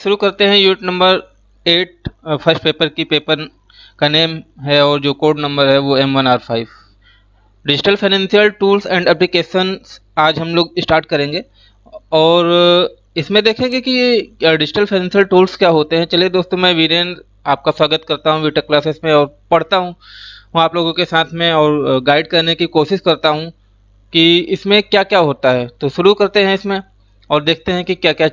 शुरू करते हैं यूनिट नंबर 8 फर्स्ट पेपर की। पेपर का नेम है और जो कोड नंबर है वो M1R5। Digital financial tools and applications आज हम लोग स्टार्ट करेंगे और इसमें देखेंगे कि डिजिटल फाइनेंशियल टूल्स क्या होते हैं। चलिए दोस्तों, मैं वीरेंद्र आपका स्वागत करता हूं वीटेक क्लासेस में और पढ़ता हूं आप लोगों के साथ में और गाइड करने की कोशिश करता हूं कि इसमें क्या क्या होता है। तो शुरू करते हैं इसमें और देखते हैं कि क्या क्या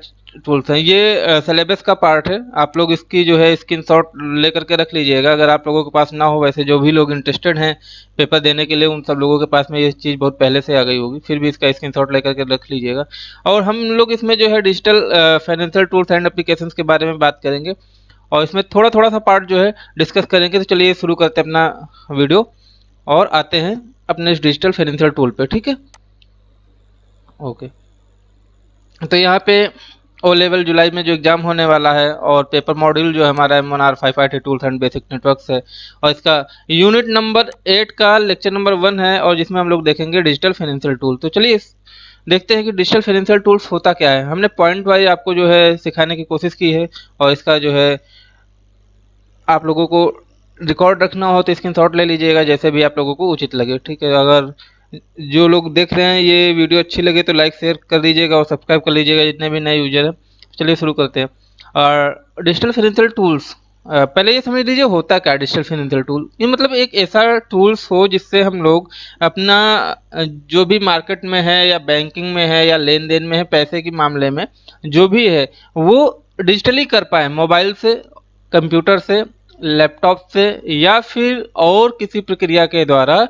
टूल्स हैं। ये सिलेबस का पार्ट है, आप लोग इसकी जो है स्क्रीनशॉट लेकर के रख लीजिएगा। अगर आप लोगों के पास ना हो, वैसे जो भी लोग इंटरेस्टेड हैं पेपर देने के लिए उन सब लोगों के पास में ये चीज़ बहुत पहले से आ गई होगी, फिर भी इसका स्क्रीनशॉट लेकर के रख लीजिएगा। और हम लोग इसमें जो है digital financial tools and applications के बारे में बात करेंगे और इसमें थोड़ा थोड़ा सा पार्ट जो है डिस्कस करेंगे। तो चलिए शुरू करते हैं अपना वीडियो और आते हैं अपने डिजिटल फाइनेंशियल टूल पे। ठीक है, ओके। तो यहाँ पे ओ लेवल जुलाई में जो एग्जाम होने वाला है और पेपर मॉड्यूल जो है हमारा M1R5 IT tools and basic networks है और इसका यूनिट नंबर 8 का लेक्चर नंबर 1 है और जिसमें हम लोग देखेंगे डिजिटल फाइनेंशियल टूल। तो चलिए देखते हैं कि डिजिटल फाइनेंशियल टूल्स होता क्या है। हमने पॉइंट वाइज आपको जो है सिखाने की कोशिश की है और इसका जो है आप लोगों को रिकॉर्ड रखना हो तो स्क्रीनशॉट ले लीजिएगा, जैसे भी आप लोगों को उचित लगे। ठीक है, अगर जो लोग देख रहे हैं ये वीडियो अच्छी लगे तो लाइक शेयर कर दीजिएगा और सब्सक्राइब कर लीजिएगा जितने भी नए यूजर हैं। चलिए शुरू करते हैं। और डिजिटल फाइनेंशियल टूल्स, पहले ये समझ लीजिए होता क्या डिजिटल फाइनेंशियल टूल। ये मतलब एक ऐसा टूल्स हो जिससे हम लोग अपना जो भी मार्केट में है या बैंकिंग में है या लेन देन में है, पैसे के मामले में जो भी है वो डिजिटली कर पाए, मोबाइल से, कंप्यूटर से, लैपटॉप से या फिर और किसी प्रक्रिया के द्वारा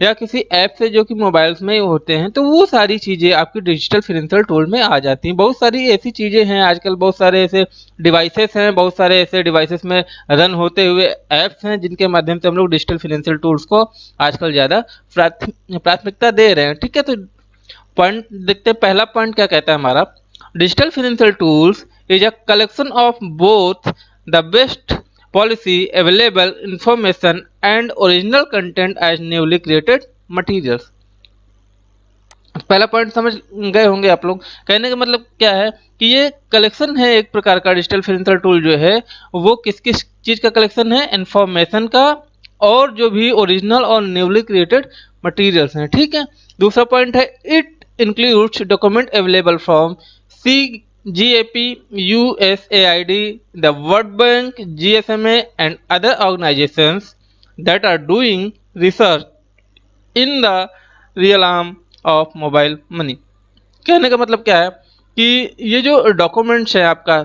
या किसी ऐप से जो कि मोबाइल्स में होते हैं। तो वो सारी चीज़ें आपकी डिजिटल फाइनेंशियल टूल में आ जाती हैं। बहुत सारी ऐसी चीज़ें हैं आजकल, बहुत सारे ऐसे डिवाइसेस हैं, बहुत सारे ऐसे डिवाइसेस में रन होते हुए ऐप्स हैं जिनके माध्यम से हम लोग डिजिटल फाइनेंशियल टूल्स को आजकल ज़्यादा प्राथमिकता दे रहे हैं। ठीक है, तो पॉइंट देखते हैं। पहला पॉइंट क्या कहता है हमारा, digital financial tools is a collection of both the best policy available information and original content as newly created materials। पहला पॉइंट समझ गए होंगे आप लोग। कहने का मतलब क्या है कि ये कलेक्शन है एक प्रकार का। डिजिटल फाइनेंशियल टूल जो है वो किस किस चीज का कलेक्शन है, इंफॉर्मेशन का और जो भी ओरिजिनल और न्यूली क्रिएटेड मटेरियल्स हैं। ठीक है, दूसरा पॉइंट है it includes document available from CGAP, USAID, the World Bank, GSMA and other organizations that are doing research in the realm of mobile money। कहने का मतलब क्या है कि ये जो डॉक्यूमेंट्स है आपका,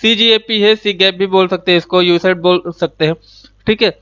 CGAP है, CGAP भी बोल सकते हैं इसको, यूसैइड बोल सकते हैं। ठीक है,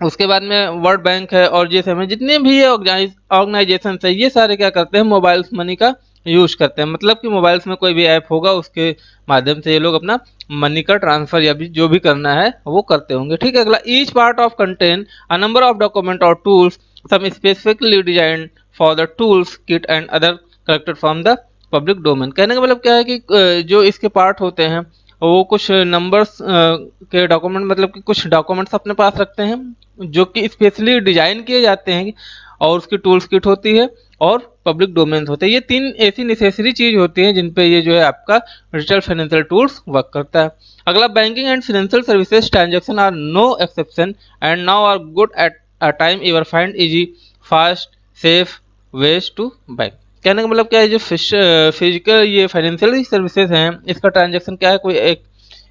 उसके बाद में वर्ल्ड बैंक है और GSM है, जितने भी ये ऑर्गेनाइजेशन है ये सारे क्या करते हैं, मोबाइल मनी का यूज करते हैं। मतलब कि मोबाइल्स में कोई भी ऐप होगा उसके माध्यम से ये लोग अपना मनी का ट्रांसफर या भी जो भी करना है वो करते होंगे। ठीक है, अगला, each part of contain a number of document और tools some specifically design for the tools kit and other collected from the public domain. कहने का मतलब क्या है कि जो इसके पार्ट होते हैं वो कुछ नंबर्स के डॉक्यूमेंट, मतलब कि कुछ डॉक्यूमेंट्स अपने पास रखते हैं जो कि स्पेशली डिजाइन किए जाते हैं और उसकी टूल्स किट होती है और पब्लिक डोमेन्स होते हैं। ये तीन ऐसी नेसेसरी चीज होती हैं जिन पे ये जो है आपका डिजिटल फाइनेंशियल टूल्स वर्क करता है। अगला, banking and financial services transaction are no exception and now are good at a time ever find easy fast safe ways to bank. कहने का मतलब क्या है, जो फिजिकल ये फाइनेंशियल सर्विसेज हैं इसका ट्रांजैक्शन क्या है, कोई एक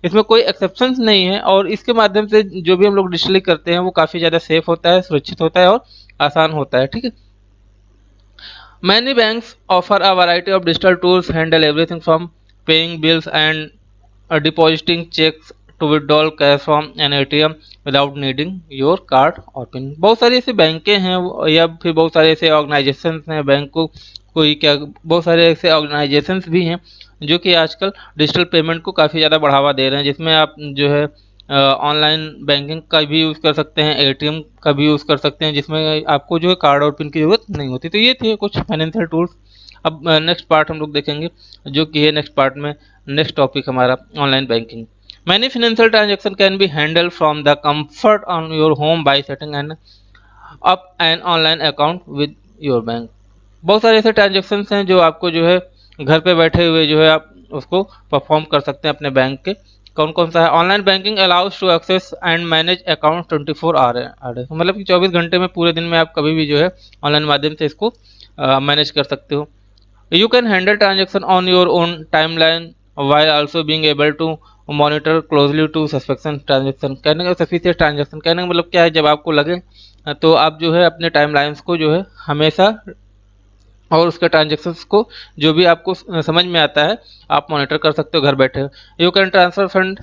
इसमें कोई एक्सेप्शन नहीं है और इसके माध्यम से जो भी हम लोग डिजिटली करते हैं वो काफ़ी ज़्यादा सेफ होता है, सुरक्षित होता है और आसान होता है। ठीक है, many banks offer a variety of digital tools handle everything from paying bills and depositing cheques to withdrawal cash from an ATM without needing your card और पिन। बहुत सारी ऐसी बैंकें हैं या फिर बहुत सारे ऐसे ऑर्गेनाइजेशन हैं, बैंक को कोई क्या, बहुत सारे ऐसे ऑर्गेनाइजेशंस भी हैं जो कि आजकल डिजिटल पेमेंट को काफ़ी ज़्यादा बढ़ावा दे रहे हैं, जिसमें आप जो है ऑनलाइन बैंकिंग का भी यूज़ कर सकते हैं, ATM का भी यूज़ कर सकते हैं, जिसमें आपको जो है कार्ड और पिन की ज़रूरत नहीं होती। तो ये थे कुछ फाइनेंशियल टूल्स। अब नेक्स्ट पार्ट हम लोग देखेंगे जो कि है नेक्स्ट पार्ट में, नेक्स्ट टॉपिक हमारा online banking. Many financial transaction can be handle from the comfort on your home bye setting N up an online account with your bank. बहुत सारे ऐसे ट्रांजेक्शन हैं जो आपको जो है घर पे बैठे हुए जो है आप उसको परफॉर्म कर सकते हैं अपने बैंक के। कौन कौन सा है? Online banking allows to access and manage account 24 hour, मतलब कि 24 घंटे में पूरे दिन में आप कभी भी जो है ऑनलाइन माध्यम से इसको मैनेज कर सकते हो। You can handle transaction on your own timeline while also being able to monitor closely to suspicious transaction। कहने का suspicious transaction कहने का मतलब क्या है, जब आपको लगे तो आप जो है अपने टाइमलाइंस को जो है हमेशा और उसके ट्रांजेक्शन्स को जो भी आपको समझ में आता है आप मॉनिटर कर सकते हो घर बैठे। You can transfer fund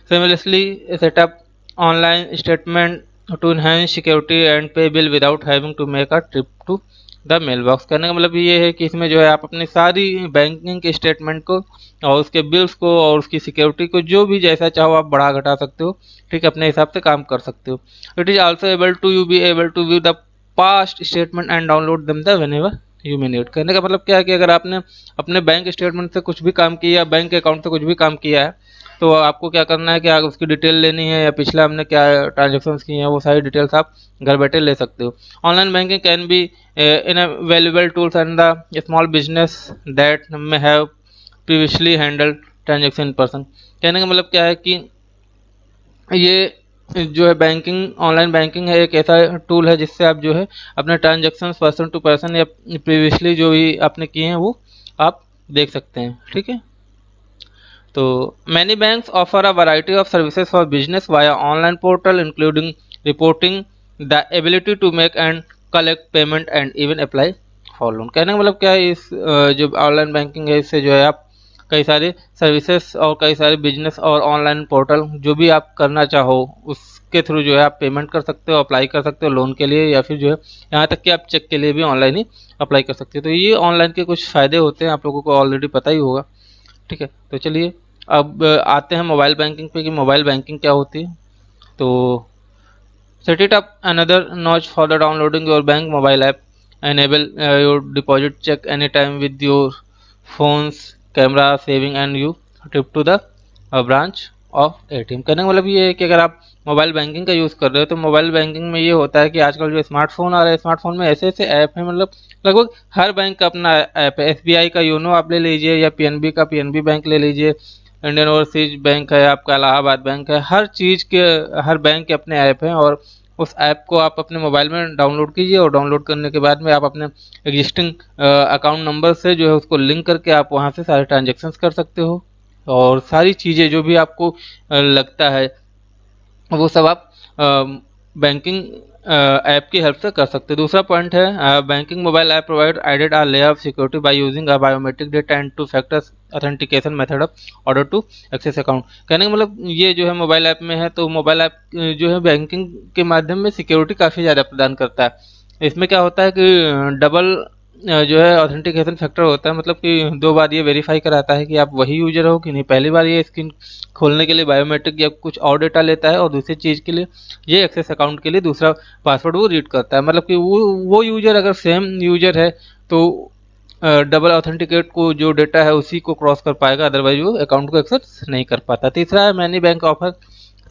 seamlessly, set up online statement to enhance security and pay bill without having to make a trip to the mailbox. कहने का मतलब ये है कि इसमें जो है आप अपनी सारी बैंकिंग के स्टेटमेंट को और उसके बिल्स को और उसकी सिक्योरिटी को जो भी जैसा चाहो आप बढ़ा घटा सकते हो, ठीक है, अपने हिसाब से काम कर सकते हो। It is also able to you be able to view the past statement and download them the whenever you may need. कहने का मतलब क्या है कि अगर आपने अपने बैंक स्टेटमेंट से कुछ भी काम किया, बैंक अकाउंट से कुछ भी काम किया है, तो आपको क्या करना है कि आप उसकी डिटेल लेनी है या पिछला हमने क्या ट्रांजेक्शन्स किए हैं वो सारी डिटेल्स आप घर बैठे ले सकते हो। Online banking can be in a valuable tools and the small business that may have previously handled transaction in person. कहने का मतलब क्या है कि ये जो है बैंकिंग, ऑनलाइन बैंकिंग है एक ऐसा टूल है जिससे आप जो है अपने ट्रांजेक्शन्स पर्सन टू पर्सन या प्रीवियसली जो भी आपने किए हैं वो आप देख सकते हैं, ठीक है। तो many banks offer a variety of services for business via online portal including reporting, the ability to make and collect payment and even apply for loan। कहने का मतलब क्या है, इस जो ऑनलाइन बैंकिंग है इससे जो है आप कई सारे सर्विसेज और कई सारे बिजनेस और ऑनलाइन पोर्टल जो भी आप करना चाहो उसके थ्रू जो है आप पेमेंट कर सकते हो, अप्लाई कर सकते हो लोन के लिए, या फिर जो है यहाँ तक कि आप चेक के लिए भी ऑनलाइन ही अप्लाई कर सकते हो। तो ये ऑनलाइन के कुछ फ़ायदे होते हैं, आप लोगों को ऑलरेडी पता ही होगा, ठीक है। तो चलिए अब आते हैं मोबाइल बैंकिंग पे कि मोबाइल बैंकिंग क्या होती है। तो set it up another notch for the downloading your bank mobile app, enable your deposit check anytime with your phone's camera saving and you trip to the branch of ATM. कहने का मतलब ये है कि अगर आप मोबाइल बैंकिंग का use कर रहे हो तो मोबाइल बैंकिंग में ये होता है कि आजकल जो स्मार्टफोन आ रहे हैं, स्मार्टफोन में ऐसे ऐसे ऐप हैं, मतलब लगभग हर बैंक का अपना ऐप है। एसबीआई का योनो आप ले लीजिए या पीएनबी का पीएनबी बैंक ले लीजिए, इंडियन ओवरसीज बैंक है आपका, इलाहाबाद बैंक है, हर चीज़ के हर बैंक के अपने ऐप हैं और उस ऐप को आप अपने मोबाइल में डाउनलोड कीजिए और डाउनलोड करने के बाद में आप अपने एग्जिस्टिंग अकाउंट नंबर से जो है उसको लिंक करके आप वहाँ से सारे ट्रांजेक्शन्स कर सकते हो और सारी चीज़ें जो भी आपको लगता है वो सब आप बैंकिंग ऐप की हेल्प से कर सकते हैं। दूसरा पॉइंट है banking mobile app provide added a layer of security by using a biometric data and two factors authentication method of order to access account. कहने का मतलब ये जो है मोबाइल ऐप में है, तो मोबाइल ऐप जो है बैंकिंग के माध्यम में सिक्योरिटी काफ़ी ज़्यादा प्रदान करता है। इसमें क्या होता है कि डबल जो है ऑथेंटिकेशन फैक्टर होता है, मतलब कि दो बार ये वेरीफाई कराता है कि आप वही यूजर हो कि नहीं। पहली बार ये स्क्रीन खोलने के लिए बायोमेट्रिक या कुछ और डेटा लेता है और दूसरी चीज़ के लिए ये एक्सेस अकाउंट के लिए दूसरा पासवर्ड वो रीड करता है, मतलब कि वो यूजर अगर सेम यूजर है तो डबल ऑथेंटिकेट को जो डेटा है उसी को क्रॉस कर पाएगा, अदरवाइज वो अकाउंट को एक्सेस नहीं कर पाता। तीसरा है many bank offer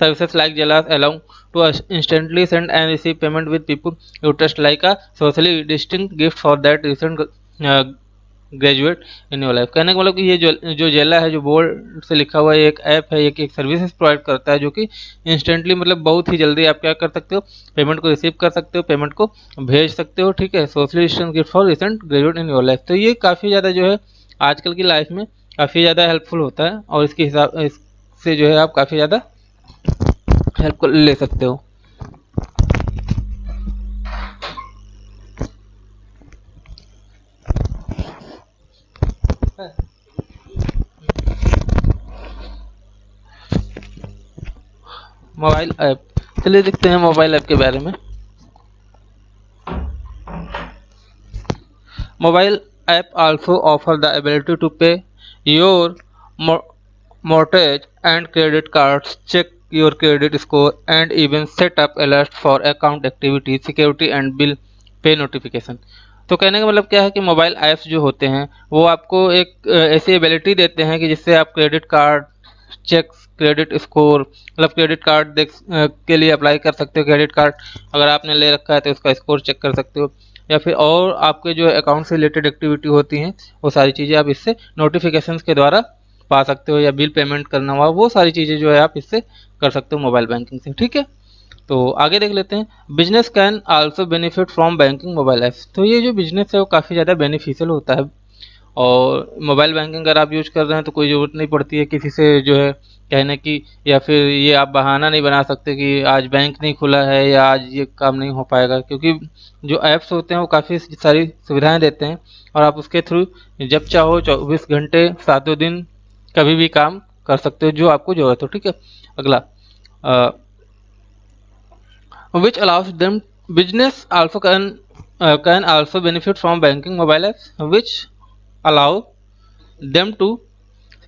services like Jalas allow to instantly send and receive payment with people you trust, like a socially distinct gift for that recent graduate in your life. कहने का मतलब कि ये जो जेला है, जो बोर्ड से लिखा हुआ है, एक ऐप है, एक सर्विसेज प्रोवाइड करता है जो कि इंस्टेंटली मतलब बहुत ही जल्दी आप क्या कर सकते हो, पेमेंट को रिसीव कर सकते हो, पेमेंट को भेज सकते हो, ठीक है। Socially distance gift for recent graduate in your life. तो ये काफ़ी ज़्यादा जो है आजकल की लाइफ में काफ़ी ज़्यादा हेल्पफुल होता है और इसके हिसाब इससे जो है आप काफ़ी ज़्यादा हेल्प को ले सकते हो। मोबाइल ऐप, चलिए देखते हैं मोबाइल ऐप के बारे में। Mobile app also offer the ability to pay your mortgage and credit cards, check your credit score and even set up alerts for account activity, security and bill pay notification। तो कहने का मतलब क्या है कि मोबाइल ऐप्स जो होते हैं वो आपको एक ऐसी एबिलिटी देते हैं कि जिससे आप credit card check, credit score, मतलब क्रेडिट कार्ड के लिए अप्लाई कर सकते हो। क्रेडिट कार्ड अगर आपने ले रखा है तो उसका स्कोर चेक कर सकते हो। या फिर और आपके जो अकाउंट से रिलेटेड एक्टिविटी होती हैं वो सारी चीज़ें आप इससे नोटिफिकेशंस के द्वारा पा सकते हो, या बिल पेमेंट करना हुआ वो सारी चीज़ें जो है आप इससे कर सकते हो मोबाइल बैंकिंग से। ठीक है, तो आगे देख लेते हैं, business can also benefit from banking mobile apps. तो ये जो बिजनेस है वो काफ़ी ज़्यादा बेनिफिशियल होता है, और मोबाइल बैंकिंग अगर आप यूज कर रहे हैं तो कोई ज़रूरत नहीं पड़ती है किसी से जो है कहने की, या फिर ये आप बहाना नहीं बना सकते कि आज बैंक नहीं खुला है या आज ये काम नहीं हो पाएगा, क्योंकि जो ऐप्स होते हैं वो काफ़ी सारी सुविधाएं देते हैं, और आप उसके थ्रू जब चाहो 24 घंटे 7 दिन कभी भी काम कर सकते हो जो आपको ज़रूरत हो। ठीक है, अगला which allows them business also can also benefit from banking mobile apps, which allow them to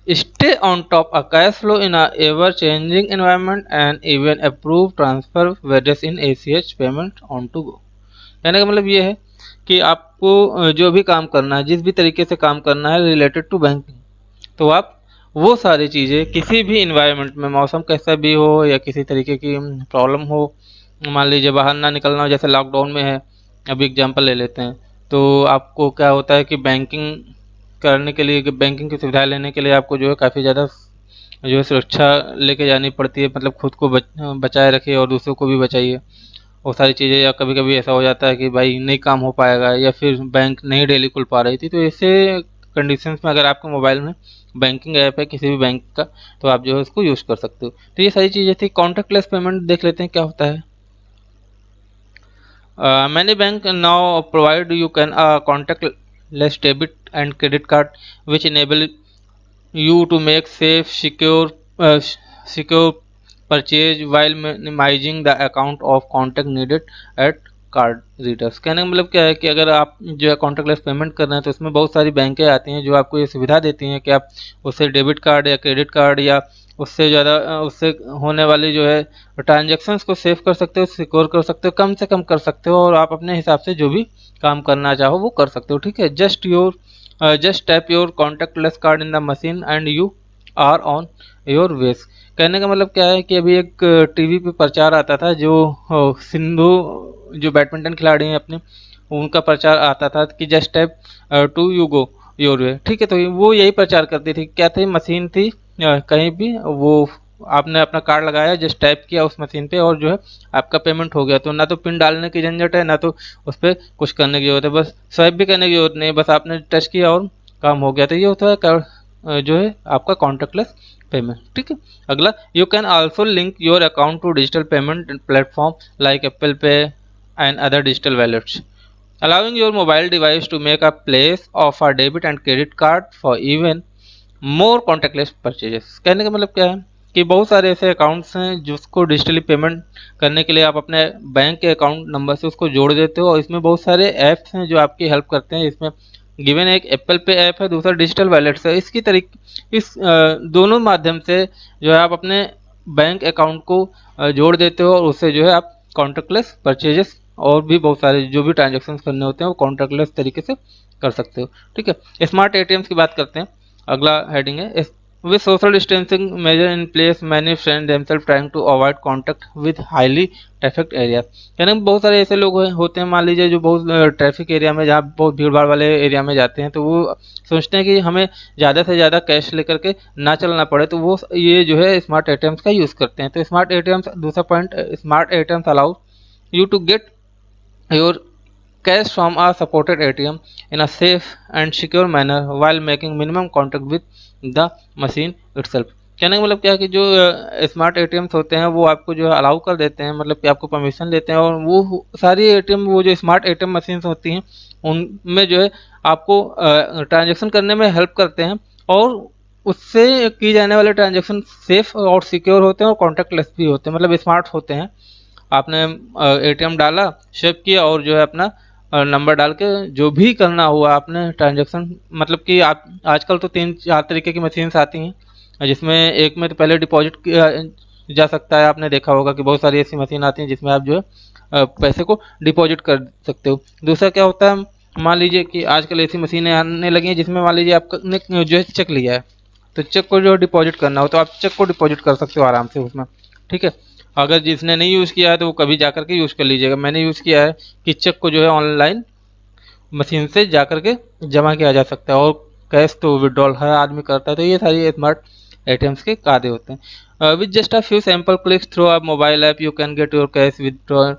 stay on top of cash flow in a ever changing environment and even approve transfer various in ACH payment on to go। कहने का मतलब ये है कि आपको जो भी काम करना है, जिस भी तरीके से काम करना है रिलेटेड टू बैंकिंग, तो आप वो सारी चीज़ें किसी भी इन्वायरमेंट में, मौसम कैसा भी हो या किसी तरीके की प्रॉब्लम हो, मान लीजिए बाहर ना निकलना हो जैसे लॉकडाउन में है, अभी एग्जांपल ले लेते हैं, तो आपको क्या होता है कि बैंकिंग करने के लिए, बैंकिंग की सुविधा लेने के लिए आपको जो है काफ़ी ज़्यादा जो है सुरक्षा लेके जानी पड़ती है, मतलब खुद को बचाए रखिए और दूसरों को भी बचाइए वो सारी चीज़ें। या कभी कभी ऐसा हो जाता है कि भाई नहीं काम हो पाएगा या फिर बैंक नहीं डेली खुल पा रही थी, तो ऐसे कंडीशंस में अगर आपके मोबाइल में बैंकिंग ऐप है किसी भी बैंक का, तो आप जो है उसको यूज़ कर सकते हो। तो ये सारी चीज़ें थी। कॉन्टैक्टलेस पेमेंट देख लेते हैं क्या होता है। Many bank now provide you can contactless debit and credit card, which enable you to make safe, secure purchase while minimizing the account of contact needed at card readers. कहने का मतलब क्या है कि अगर आप जो है कॉन्टैक्टलेस पेमेंट कर रहे हैं तो इसमें बहुत सारी बैंकें आती हैं जो आपको ये सुविधा देती हैं कि आप उससे डेबिट कार्ड या क्रेडिट कार्ड या उससे ज़्यादा उससे होने वाली जो है ट्रांजेक्शन्स को सेव कर सकते हो, सिक्योर कर सकते हो, कम से कम कर सकते हो, और आप अपने हिसाब से जो भी काम करना चाहो वो कर सकते हो। ठीक है, just tap your contactless card in the machine and you are on your way. कहने का मतलब क्या है कि अभी एक टीवी पे प्रचार आता था, जो सिंधु जो बैडमिंटन खिलाड़ी हैं अपने, उनका प्रचार आता था कि just tap to you go your way. ठीक है, तो वो यही प्रचार करती थी। क्या थी, मशीन थी, कहीं भी वो आपने अपना कार्ड लगाया, जस्ट टाइप किया उस मशीन पे और जो है आपका पेमेंट हो गया। तो ना तो पिन डालने की झंझट है, ना तो उस पर कुछ करने की जरूरत है, बस स्वाइप भी करने की जरूरत नहीं है, बस आपने टच किया और काम हो गया। तो ये होता है जो है आपका कॉन्टैक्टलेस पेमेंट। ठीक है, अगला, you can also link your account to digital payment platform like Apple Pay and other digital wallets, allowing your mobile device to make a place of a debit and credit card for even more contactless purchases। कहने का मतलब क्या है कि बहुत सारे ऐसे accounts हैं जिसको डिजिटली पेमेंट करने के लिए आप अपने बैंक के अकाउंट नंबर से उसको जोड़ देते हो, और इसमें बहुत सारे ऐप्स हैं जो आपकी हेल्प करते हैं। इसमें गिवन एक एप्पल पे ऐप है, दूसरा डिजिटल वैलेट्स है। इसकी तरीके इस दोनों माध्यम से जो है आप अपने बैंक अकाउंट को जोड़ देते हो, और उससे जो है आप कॉन्टैक्टलेस परचेजेस और भी बहुत सारे जो भी ट्रांजेक्शन करने होते हैं वो कॉन्टैक्टलेस तरीके से कर सकते हो। ठीक है, स्मार्ट एटीएम्स की बात करते हैं। अगला हेडिंग है, with social distancing measure in place many friend themself trying to avoid contact with highly traffic area. यानी बहुत सारे ऐसे लोग होते हैं, मान लीजिए जो बहुत ट्रैफिक एरिया में, जहाँ बहुत भीड़ भाड़ वाले एरिया में जाते हैं, तो वो सोचते हैं कि हमें ज़्यादा से ज़्यादा कैश लेकर के ना चलना पड़े, तो वो ये जो है स्मार्ट एटीएम्स का यूज़ करते हैं। तो स्मार्ट एटीएम्स, दूसरा point, smart ATMs allow you to get your cash from a supported ATM in a safe and secure manner while making minimum contact with the machine itself। कहने का मतलब क्या है कि जो स्मार्ट एटीएम्स होते हैं वो आपको जो है अलाउ कर देते हैं, मतलब कि आपको परमिशन देते हैं, और वो सारी एटीएम, वो जो स्मार्ट एटीएम मशीन्स होती हैं उनमें जो है आपको ट्रांजेक्शन करने में हेल्प करते हैं, और उससे की जाने वाले ट्रांजेक्शन सेफ और सिक्योर होते हैं और कॉन्टैक्टलेस भी होते हैं, मतलब स्मार्ट होते हैं। आपने एटीएम डाला, शेप किया, और जो है अपना नंबर डाल के जो भी करना हुआ आपने ट्रांजेक्शन, मतलब कि आप आजकल तो 3-4 तरीके की मशीन्स आती हैं, जिसमें एक में तो पहले डिपॉजिट किया जा सकता है, आपने देखा होगा कि बहुत सारी ऐसी मशीन आती हैं जिसमें आप जो है पैसे को डिपॉजिट कर सकते हो। दूसरा क्या होता है, मान लीजिए कि आजकल ऐसी मशीनें आने लगी हैं जिसमें मान लीजिए आपने जो है चेक लिया है, तो चेक को जो डिपॉजिट करना हो तो आप चेक को डिपॉजिट कर सकते हो आराम से उसमें। ठीक है, अगर जिसने नहीं यूज़ किया है तो वो कभी जा करके यूज़ कर लीजिएगा। मैंने यूज़ किया है कि चेक को जो है ऑनलाइन मशीन से जा करके जमा किया जा सकता है, और कैश तो विड्रॉल हर आदमी करता है। तो ये सारी स्मार्ट एटीएम्स के कार्य होते हैं। With just a few sample clicks through a mobile app you can get your cash withdrawal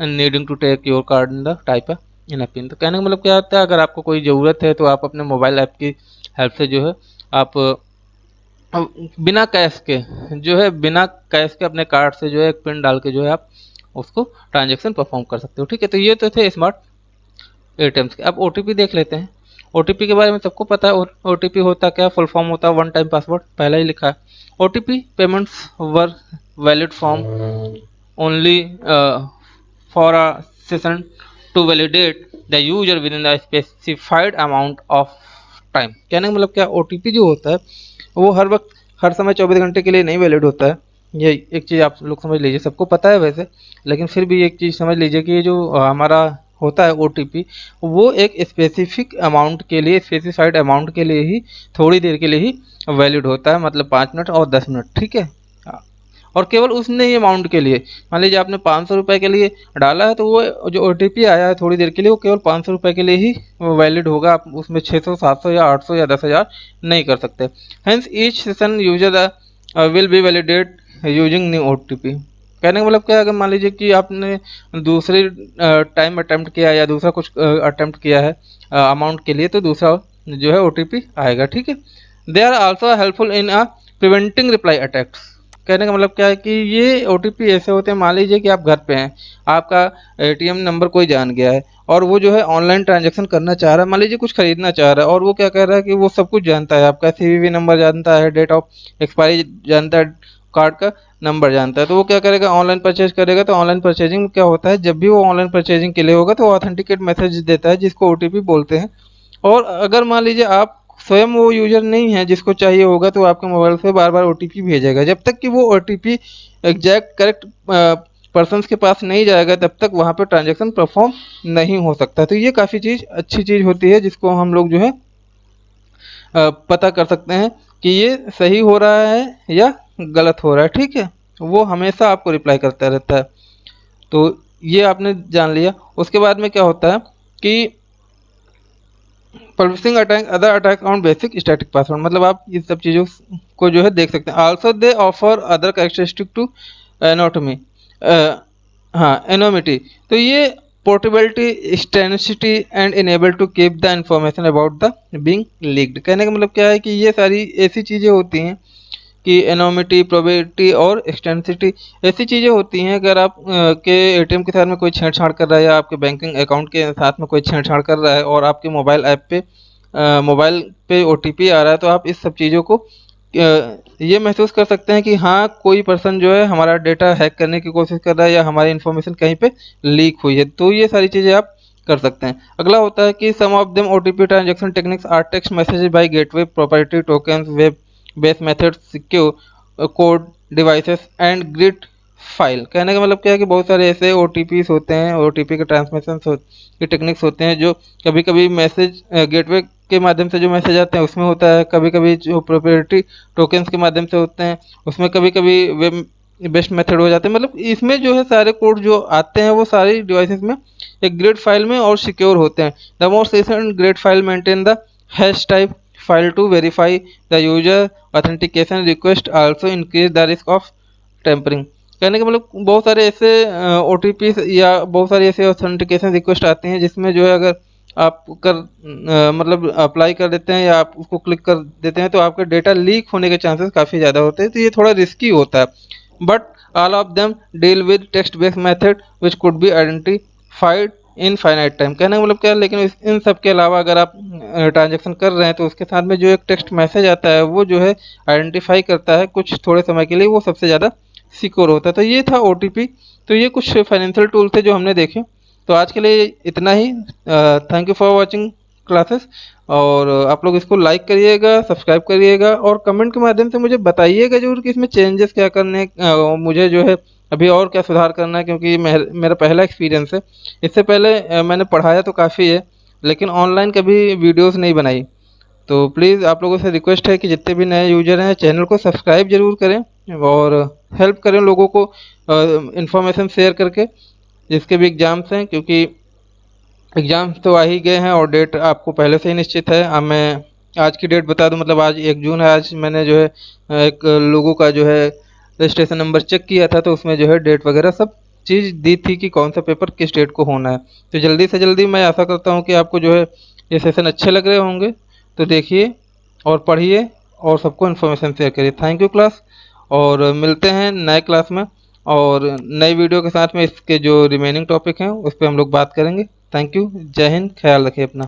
needing to take your card in the type in a PIN. तो कहने का मतलब क्या होता है, अगर आपको कोई ज़रूरत है तो आप अपने मोबाइल ऐप की हेल्प से जो है आप बिना कैश के जो है, बिना कैश के अपने कार्ड से जो है एक पिन डाल के जो है आप उसको ट्रांजेक्शन परफॉर्म कर सकते हो। ठीक है, तो ये तो थे स्मार्ट एटीएम्स के। अब ओटीपी देख लेते हैं। ओटीपी के बारे में सबको पता है। ओटीपी होता क्या, फुल फॉर्म होता है वन टाइम पासवर्ड, पहला ही लिखा है। OTP payments were valid form only for a session to validate the user within the specified amount of time. कहने का मतलब क्या, ओटीपी जो होता है वो हर वक्त हर समय 24 घंटे के लिए नहीं वैलिड होता है। ये एक चीज़ आप लोग समझ लीजिए, सबको पता है वैसे, लेकिन फिर भी एक चीज़ समझ लीजिए कि ये जो हमारा होता है ओटीपी, वो एक स्पेसिफिक अमाउंट के लिए, स्पेसिफाइड अमाउंट के लिए ही, थोड़ी देर के लिए ही वैलिड होता है, मतलब 5 मिनट और 10 मिनट। ठीक है, और केवल उसने ही अमाउंट के लिए, मान लीजिए आपने 500 रुपये के लिए डाला है, तो वो जो ओटीपी आया है थोड़ी देर के लिए, वो केवल 500 रुपये के लिए ही वैलिड होगा। आप उसमें 600, 700 या 800 या 10,000 नहीं कर सकते। Hence each session user will be validate using new OTP. कहने का मतलब क्या है, अगर मान लीजिए कि आपने दूसरे टाइम अटेम्प्ट किया या दूसरा कुछ अटेम्प्ट किया है अमाउंट के लिए, तो दूसरा जो है ओटीपी आएगा। ठीक है, they are also helpful in preventing reply attacks. कहने का मतलब क्या है कि ये ओटीपी ऐसे होते हैं, मान लीजिए कि आप घर पे हैं, आपका एटीएम नंबर कोई जान गया है, और वो जो है ऑनलाइन ट्रांजैक्शन करना चाह रहा है, मान लीजिए कुछ खरीदना चाह रहा है, और वो क्या कर रहा है कि वो सब कुछ जानता है, आपका सीवीवी नंबर जानता है, डेट ऑफ एक्सपायरी जानता है, कार्ड का नंबर जानता है। तो वो क्या करेगा, ऑनलाइन परचेज करेगा। तो ऑनलाइन परचेजिंग में क्या होता है, जब भी वो ऑनलाइन परचेजिंग के लिए होगा तो ऑथेंटिकेट मैसेज देता है, जिसको ओटीपी बोलते हैं। और अगर मान लीजिए आप स्वयं वो यूजर नहीं है जिसको चाहिए होगा, तो आपके मोबाइल से बार बार ओटीपी भेजेगा। जब तक कि वो ओटीपी एग्जैक्ट करेक्ट पर्सन्स के पास नहीं जाएगा, तब तक वहाँ पे ट्रांजैक्शन परफॉर्म नहीं हो सकता। तो ये काफ़ी चीज़ अच्छी चीज़ होती है, जिसको हम लोग जो है पता कर सकते हैं कि ये सही हो रहा है या गलत हो रहा है। ठीक है, वो हमेशा आपको रिप्लाई करता रहता है। तो ये आपने जान लिया। उसके बाद में क्या होता है कि publishing attack, other attack on basic static password, मतलब आप इस सब चीज़ों को जो है देख सकते हैं। Also they offer other characteristic to anatomy, हाँ एनोमिटी। तो ये पोर्टेबिलिटी, स्टेनिसिटी and enable to keep the information about the being leaked. कहने का मतलब क्या है कि ये सारी ऐसी चीज़ें होती हैं कि एनोमिटी, प्रोबेबिलिटी और एक्सटेंसिटी ऐसी चीज़ें होती हैं। अगर आप के एटीएम के साथ में कोई छेड़छाड़ कर रहा है, या आपके बैंकिंग अकाउंट के साथ में कोई छेड़छाड़ कर रहा है, और आपके मोबाइल ऐप पे मोबाइल पे ओटीपी आ रहा है, तो आप इस सब चीज़ों को ये महसूस कर सकते हैं कि हाँ, कोई पर्सन जो है हमारा डेटा हैक करने की कोशिश कर रहा है, या हमारी इन्फॉर्मेशन कहीं पे लीक हुई है। तो ये सारी चीज़ें आप कर सकते हैं। अगला होता है कि some of them OTP transaction techniques are text message by gateway, proprietary tokens, web base method, secure code devices and grid file. कहने का मतलब क्या है कि बहुत सारे ऐसे ओटीपीस होते हैं, ओटीपी के ट्रांसमिशन के टेक्निक्स होते हैं, जो कभी कभी मैसेज गेटवे के माध्यम से जो मैसेज आते हैं उसमें होता है, कभी कभी जो प्रोप्राइटरी टोकन्स के माध्यम से होते हैं उसमें, कभी कभी वेब बेस्ट मेथड हो जाते हैं। मतलब इसमें जो है सारे कोड जो आते हैं वो सारी डिवाइसेस में एक ग्रिड फाइल में और सिक्योर होते हैं। The most recent grid file maintain the hash type file to verify the user authentication request, also increase the risk of tampering. कहने का मतलब बहुत सारे ऐसे ओटीपी या बहुत सारी ऐसे ऑथेंटिकेशन रिक्वेस्ट आते हैं, जिसमें जो है अगर आप मतलब अप्लाई कर देते हैं या आप उसको क्लिक कर देते हैं, तो आपका डेटा लीक होने के चांसेस काफ़ी ज़्यादा होते हैं। तो ये थोड़ा रिस्की होता है, but all of them deal with text based method which could be identified in finite time. कहने का मतलब क्या है, लेकिन इन सब के अलावा अगर आप ट्रांजेक्शन कर रहे हैं, तो उसके साथ में जो एक टेक्स्ट मैसेज आता है वो जो है आइडेंटिफाई करता है कुछ थोड़े समय के लिए, वो सबसे ज़्यादा सिक्योर होता है। तो ये था ओटीपी। तो ये कुछ फाइनेंशियल टूल थे जो हमने देखे। तो आज के लिए इतना ही। Thank you for watching classes. और आप लोग इसको लाइक करिएगा, सब्सक्राइब करिएगा, और कमेंट के माध्यम से मुझे बताइएगा जरूर कि इसमें चेंजेस क्या करने हैं, मुझे जो है अभी और क्या सुधार करना है, क्योंकि मेरा पहला एक्सपीरियंस है। इससे पहले मैंने पढ़ाया तो काफ़ी है, लेकिन ऑनलाइन कभी वीडियोस नहीं बनाई। तो प्लीज़ आप लोगों से रिक्वेस्ट है कि जितने भी नए यूजर हैं चैनल को सब्सक्राइब जरूर करें, और हेल्प करें लोगों को इन्फॉर्मेशन शेयर करके, जिसके भी एग्ज़ाम्स हैं, क्योंकि एग्ज़ाम तो आ ही गए हैं और डेट आपको पहले से ही निश्चित है। अब मैं आज की डेट बता दूं, मतलब आज 1 जून है। आज मैंने जो है एक लोगों का जो है रजिस्ट्रेशन नंबर चेक किया था, तो उसमें जो है डेट वगैरह सब चीज़ दी थी कि कौन सा पेपर किस डेट को होना है। तो जल्दी से जल्दी मैं आशा करता हूँ कि आपको जो है ये सेशन अच्छे लग रहे होंगे। तो देखिए और पढ़िए और सबको इन्फॉर्मेशन शेयर करिए। थैंक यू क्लास, और मिलते हैं नए क्लास में और नई वीडियो के साथ में। इसके जो रिमेनिंग टॉपिक हैं उस पर हम लोग बात करेंगे। थैंक यू, जय हिंद, ख्याल रखिए अपना।